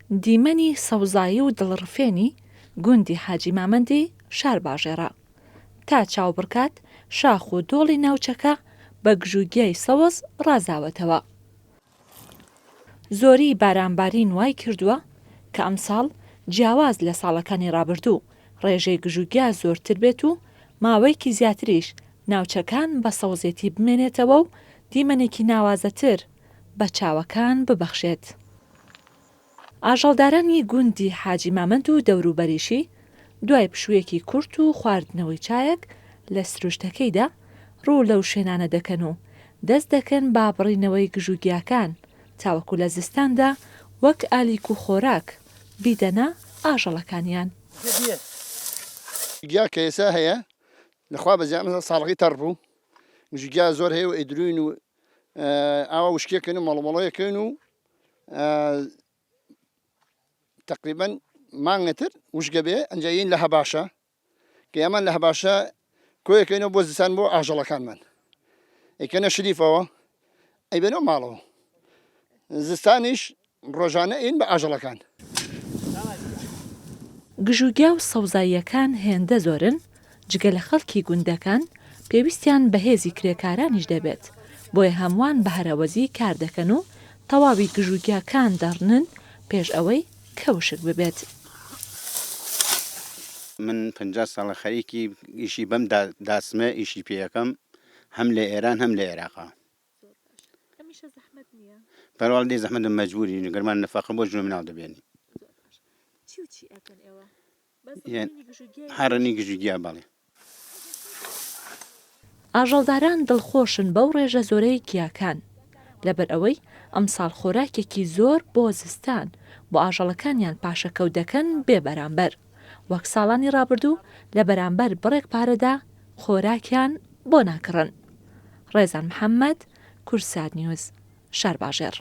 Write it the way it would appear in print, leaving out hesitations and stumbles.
دیمەنی سەوزایی و دڵڕفێنی گوندی حاجی مامەندی شار باژێرە تا چاو بڕکات شاخ و دۆڵی ناوچەکە بە گژوگیای سەوز ڕازاوەتەوە. زۆری بارانبارین وای کردووە کە ئەمساڵ جیاواز لە ساڵەکانی ڕابردوو ڕێژەی گژوگیا زۆرتر بێت و ماوەیەکی زیاتریش ناوچەکان بە سەوزێتی بمێنێتەوە و دیمەنێکی ناوازەتر بە چاوەکان ببەخشێت. ئاژەڵدارانی گوندی حاجی مامەند و دەوروبەریشی دوای پشوویەکی کورت و خواردنەوەی چایەک لە سروشتەکەیدا ڕوو لەو شوێنانە دەکەن و دەست دەکەن با بڕینەوەی گژوگیاکان تاوەکو لە زستاندا وەک ئالیک و خۆراک بیدەنا ئاژەڵەکانیان. گیا کە ئێستا هەیە لەخوا بەزیان ساڵغی تەڕ بوو گژوگیا زۆر هەیە و ئەیدروین و ئاوا وشکێکن و مەڵمەڵەیەکەن و تقریبا مانگتر وشگە بێ ئەنجین لە هەباشە کە ئەمان لە هەباشە کۆیەکەینەوە بۆ زستان بۆ ئاژەڵەکانمان ئەیکەنە شریفەوە ئەیبێنەوە ماڵەوە زستانیش ڕۆژانە ئین بە ئاژەڵەکان. گژوگیا و سەوزاییەکان هێندە زۆرن جگە لە خەڵکی گوندەکان پێویستیان بەهێزی کرێکارانیش دەبێت بۆیە هەمووان بە هەرەوەزی کار دەکەن و تەواوی گژوگیاکان دەڕنن پێش ئەوەی کەوشک ببێت. من 50 ساڵە خەریکی ئیشی بەم داسمە ئیشی پێیەکەم هەم لە ئێران هەم لە عێراقا. پەروەڵدەی زەحمەتم مەجبوری گەرمان نەفەقە بۆ ژنۆ مناڵ دەبێنی. هەڕەنی گژوگیا بەڵێ. ئاژەڵداران دڵخۆشن بەو ڕێژە زۆرەی گیاکان لەبەر ئەوەی ئەمساڵ خۆراکێکی زۆر بۆ زستان بۆ ئاژەڵەکانیان پاشەکەوت دەکەن بێ بەرامبەر وەک ساڵانی ڕابردوو لە بەرامبەر بڕێک پارەدا خۆراکیان بۆ ناکڕن. ڕێزان محەممەد، کورسات نیوز، شار باژێر.